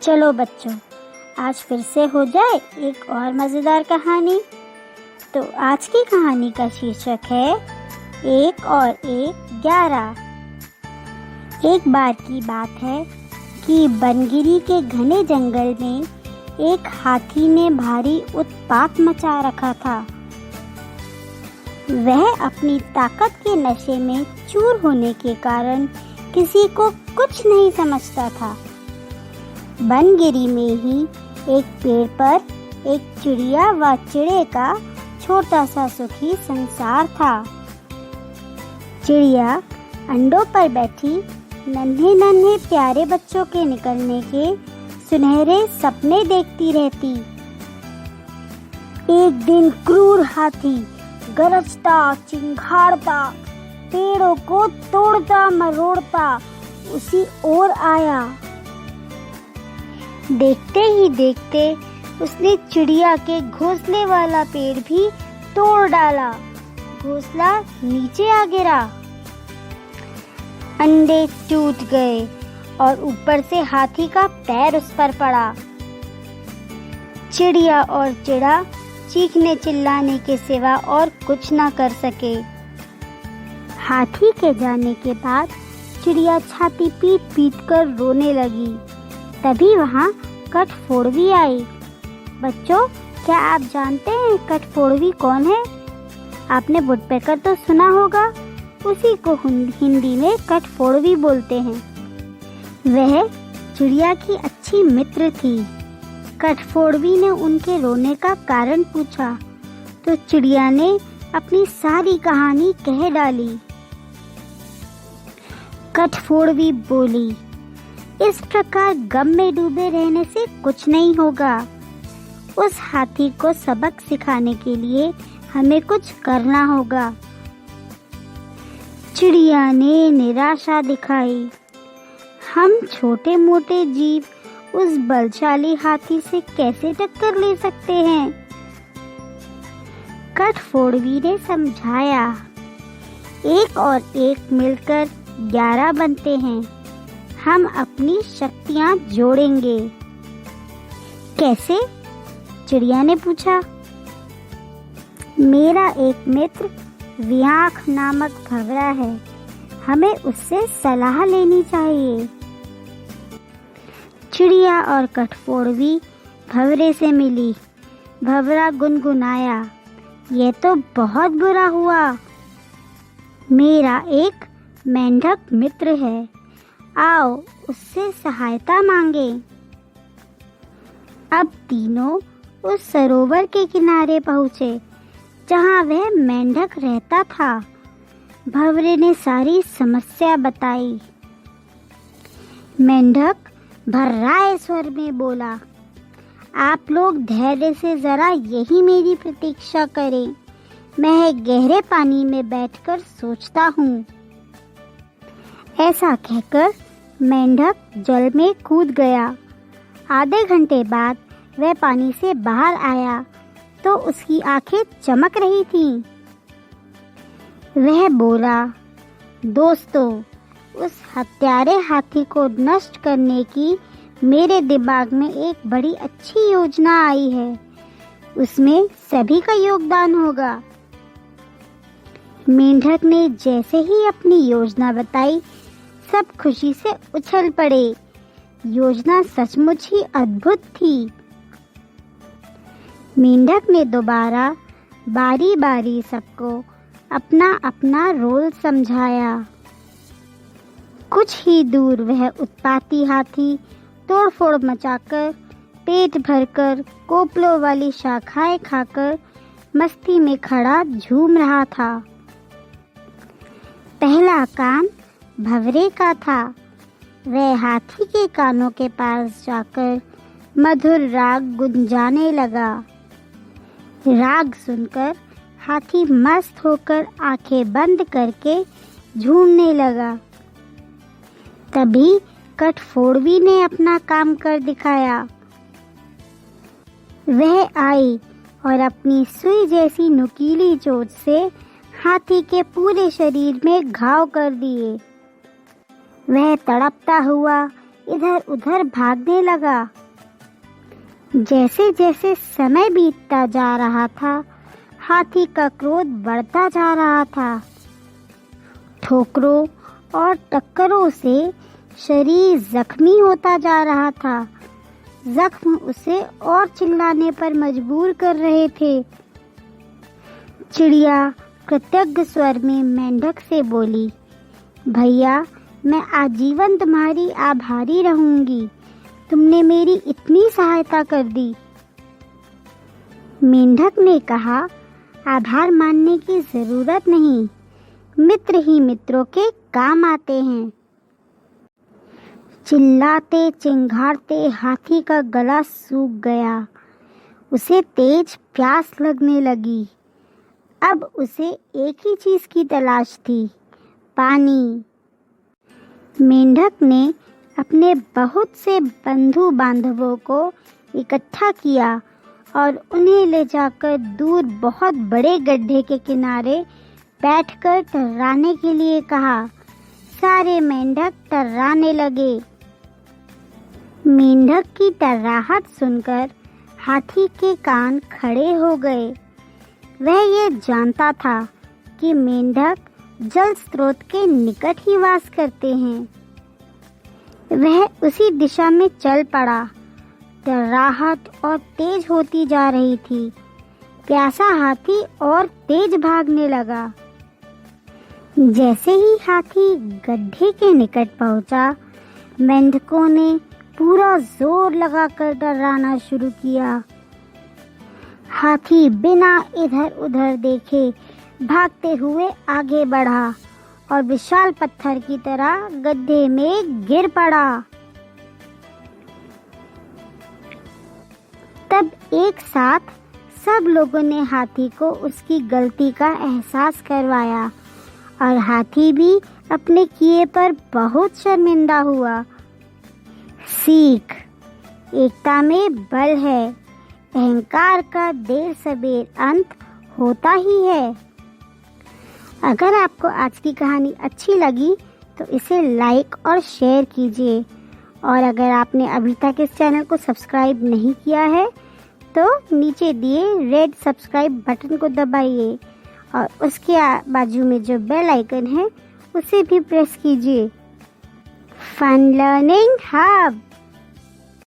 चलो बच्चों, आज फिर से हो जाए एक और मज़ेदार कहानी। तो आज की कहानी का शीर्षक है 1 और 1 11। एक बार की बात है कि बनगिरी के घने जंगल में एक हाथी ने भारी उत्पात मचा रखा था। वह अपनी ताकत के नशे में चूर होने के कारण किसी को कुछ नहीं समझता था। बनगिरी में ही एक पेड़ पर एक चिड़िया व चिड़े का छोटा सा सुखी संसार था। चिड़िया अंडों पर बैठी नन्हे नन्हे प्यारे बच्चों के निकलने के सुनहरे सपने देखती रहती। एक दिन क्रूर हाथी गरजता चिंघाड़ता पेड़ों को तोड़ता मरोड़ता उसी ओर आया। देखते ही देखते उसने चिड़िया के घोंसले वाला पेड़ भी तोड़ डाला। घोंसला नीचे आ गिरा, अंडे टूट गए और ऊपर से हाथी का पैर उस पर पड़ा। चिड़िया और चिड़ा चीखने चिल्लाने के सिवा और कुछ ना कर सके। हाथी के जाने के बाद चिड़िया छाती पीट पीट कर रोने लगी। तभी वहाँ कठफोड़वी आई। बच्चों, क्या आप जानते हैं कठफोड़वी कौन है? आपने वुडपेकर तो सुना होगा, उसी को हिंदी में कठफोड़वी बोलते हैं। वह चिड़िया की अच्छी मित्र थी। कठफोड़वी ने उनके रोने का कारण पूछा तो चिड़िया ने अपनी सारी कहानी कह डाली। कठफोड़वी बोली, इस प्रकार गम में डूबे रहने से कुछ नहीं होगा। उस हाथी को सबक सिखाने के लिए हमें कुछ करना होगा। चिड़िया ने निराशा दिखाई। हम छोटे मोटे जीव उस बलशाली हाथी से कैसे टक्कर ले सकते हैं? कठफोड़वी ने समझाया, 1 और 1 मिलकर 11 बनते हैं। हम अपनी शक्तियां जोड़ेंगे। कैसे? चिड़िया ने पूछा। मेरा एक मित्र व्याख नामक भंवरा है, हमें उससे सलाह लेनी चाहिए। चिड़िया और कठफोड़वी भंवरे से मिली। भंवरा गुनगुनाया, यह तो बहुत बुरा हुआ। मेरा एक मेंढक मित्र है, आओ उससे सहायता मांगे। अब तीनों उस सरोवर के किनारे पहुँचे जहाँ वह मेंढक रहता था। भंवरे ने सारी समस्या बताई। मेंढक भर्राए स्वर में बोला, आप लोग धैर्य से जरा यही मेरी प्रतीक्षा करें, मैं गहरे पानी में बैठकर सोचता हूँ। ऐसा कहकर मेंढक जल में कूद गया। आधे घंटे बाद वह पानी से बाहर आया तो उसकी आंखें चमक रही थीं। वह बोला, दोस्तों, उस हत्यारे हाथी को नष्ट करने की मेरे दिमाग में एक बड़ी अच्छी योजना आई है। उसमें सभी का योगदान होगा। मेंढक ने जैसे ही अपनी योजना बताई, सब खुशी से उछल पड़े। योजना सचमुच ही अद्भुत थी। मेंढक ने दोबारा बारी बारी सबको अपना अपना रोल समझाया। कुछ ही दूर वह उत्पाती हाथी तोड़फोड़ मचाकर, पेट भरकर, कोपलों वाली शाखाएं खाकर मस्ती में खड़ा झूम रहा था। पहला काम भंवरे का था। वह हाथी के कानों के पास जाकर मधुर राग गुंजाने लगा। राग सुनकर हाथी मस्त होकर आंखें बंद करके झूमने लगा। तभी कठफोड़वी ने अपना काम कर दिखाया। वह आई और अपनी सुई जैसी नुकीली चोंच से हाथी के पूरे शरीर में घाव कर दिए। वह तड़पता हुआ इधर उधर भागने लगा। जैसे जैसे समय बीतता जा रहा था, हाथी का क्रोध बढ़ता जा रहा था। ठोकरों और टक्करों से शरीर जख्मी होता जा रहा था। जख्म उसे और चिल्लाने पर मजबूर कर रहे थे। चिड़िया कृतज्ञ स्वर में मेंढक से बोली, भैया, मैं आजीवन तुम्हारी आभारी रहूंगी। तुमने मेरी इतनी सहायता कर दी। मेंढक ने कहा, आभार मानने की जरूरत नहीं, मित्र ही मित्रों के काम आते हैं। चिल्लाते चिंघाड़ते हाथी का गला सूख गया। उसे तेज प्यास लगने लगी। अब उसे एक ही चीज की तलाश थी, पानी। मेंढक ने अपने बहुत से बंधु बांधवों को इकट्ठा किया और उन्हें ले जाकर दूर बहुत बड़े गड्ढे के किनारे बैठकर टर्राने के लिए कहा। सारे मेंढक टर्राने लगे। मेंढक की टर्राहट सुनकर हाथी के कान खड़े हो गए। वह ये जानता था कि मेंढक जल स्रोत के निकट ही वास करते हैं। वह उसी दिशा में चल पड़ा। टर्राहट और तेज होती जा रही थी। प्यासा हाथी और तेज भागने लगा। जैसे ही हाथी गड्ढे के निकट पहुंचा, मेंढकों ने पूरा जोर लगाकर टर्राना शुरू किया। हाथी बिना इधर उधर देखे भागते हुए आगे बढ़ा और विशाल पत्थर की तरह गड्ढे में गिर पड़ा। तब एक साथ सब लोगों ने हाथी को उसकी गलती का एहसास करवाया और हाथी भी अपने किए पर बहुत शर्मिंदा हुआ। सीख, एकता में बल है। अहंकार का देर सबेर अंत होता ही है। अगर आपको आज की कहानी अच्छी लगी तो इसे लाइक और शेयर कीजिए, और अगर आपने अभी तक इस चैनल को सब्सक्राइब नहीं किया है तो नीचे दिए रेड सब्सक्राइब बटन को दबाइए और उसके बाजू में जो बेल आइकन है उसे भी प्रेस कीजिए। Fun learning hub.